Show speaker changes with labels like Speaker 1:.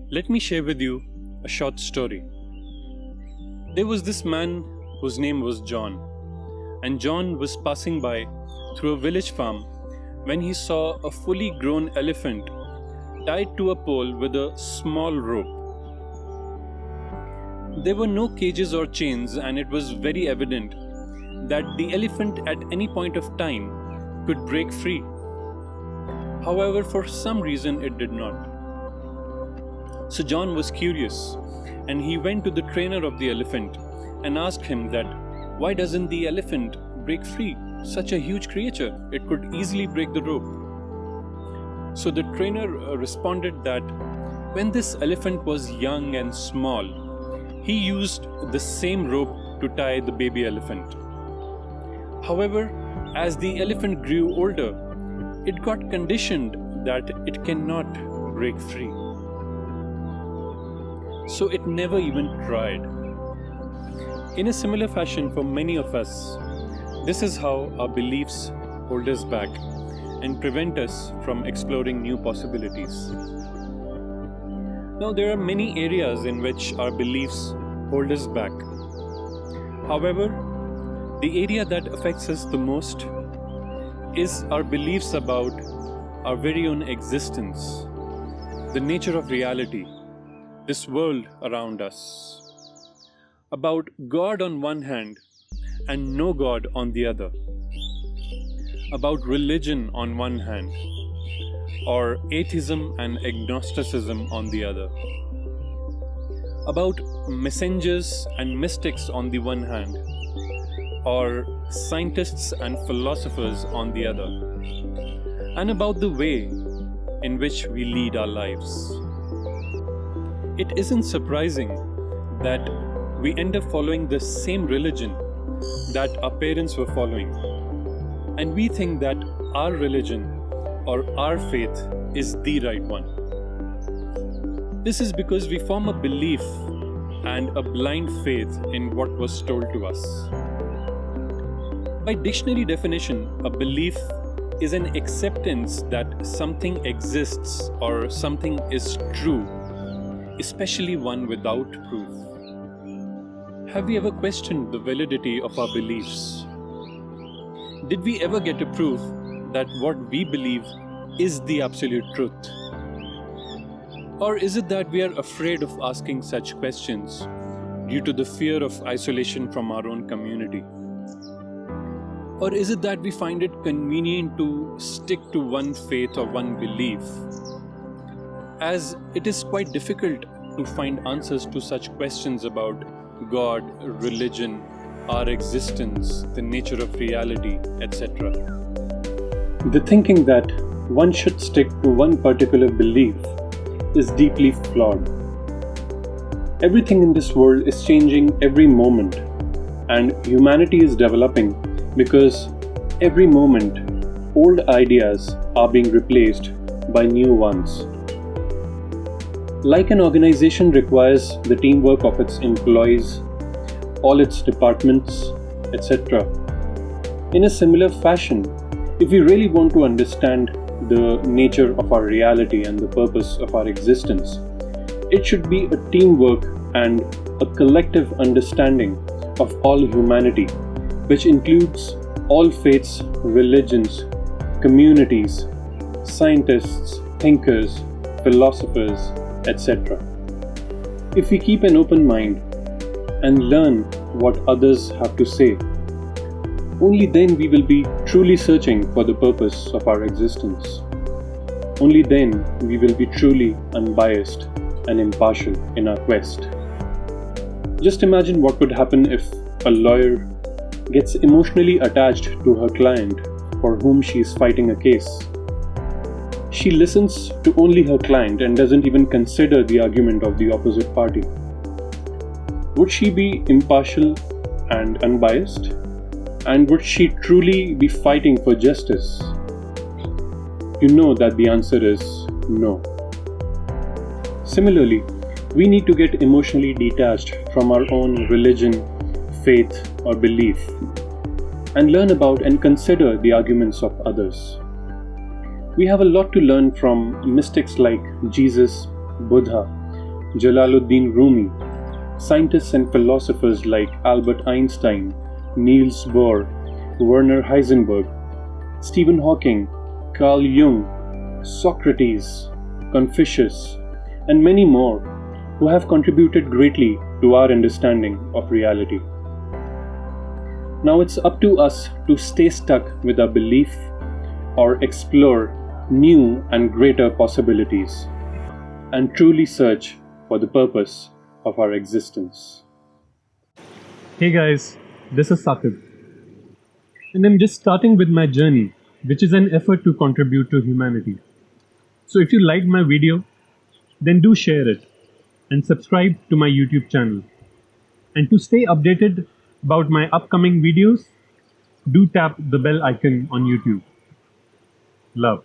Speaker 1: Let me share with you a short story. There was this man whose name was John, and John was passing by through a village farm when he saw a fully grown elephant tied to a pole with a small rope. There were no cages or chains, and it was very evident that the elephant at any point of time could break free. However, for some reason it did not. So John was curious, and he went to the trainer of the elephant and asked him that why doesn't the elephant break free? Such a huge creature, it could easily break the rope. So the trainer responded that when this elephant was young and small, he used the same rope to tie the baby elephant. However, as the elephant grew older, it got conditioned that it cannot break free. So it never even tried. In a similar fashion, for many of us, this is how our beliefs hold us back and prevent us from exploring new possibilities. Now, there are many areas in which our beliefs hold us back. However, the area that affects us the most is our beliefs about our very own existence, the nature of reality, this world around us, about God on one hand and no God on the other, about religion on one hand, or atheism and agnosticism on the other, about messengers and mystics on the one hand, or scientists and philosophers on the other, and about the way in which we lead our lives. It isn't surprising that we end up following the same religion that our parents were following, and we think that our religion or our faith is the right one. This is because we form a belief and a blind faith in what was told to us. By dictionary definition, a belief is an acceptance that something exists or something is true, especially one without proof. Have we ever questioned the validity of our beliefs? Did we ever get a proof that what we believe is the absolute truth? Or is it that we are afraid of asking such questions due to the fear of isolation from our own community? Or is it that we find it convenient to stick to one faith or one belief, as it is quite difficult to find answers to such questions about God, religion, our existence, the nature of reality, etc. The thinking that one should stick to one particular belief is deeply flawed. Everything in this world is changing every moment, and humanity is developing because every moment old ideas are being replaced by new ones. Like an organization requires the teamwork of its employees, all its departments, etc. In a similar fashion, if we really want to understand the nature of our reality and the purpose of our existence, it should be a teamwork and a collective understanding of all humanity, which includes all faiths, religions, communities, scientists, thinkers, philosophers, etc. If we keep an open mind and learn what others have to say, only then we will be truly searching for the purpose of our existence. Only then we will be truly unbiased and impartial in our quest. Just imagine what would happen if a lawyer gets emotionally attached to her client for whom she is fighting a case. She listens to only her client and doesn't even consider the argument of the opposite party. Would she be impartial and unbiased? And would she truly be fighting for justice? You know that the answer is no. Similarly, we need to get emotionally detached from our own religion, faith, or belief, and learn about and consider the arguments of others. We have a lot to learn from mystics like Jesus, Buddha, Jalaluddin Rumi, scientists and philosophers like Albert Einstein, Niels Bohr, Werner Heisenberg, Stephen Hawking, Carl Jung, Socrates, Confucius, and many more who have contributed greatly to our understanding of reality. Now it's up to us to stay stuck with our belief or explore new and greater possibilities and truly search for the purpose of our existence. Hey guys, this is Sakib, and I'm just starting with my journey, which is an effort to contribute to humanity. So if you liked my video, then do share it and subscribe to my YouTube channel. And to stay updated about my upcoming videos, do tap the bell icon on YouTube. Love.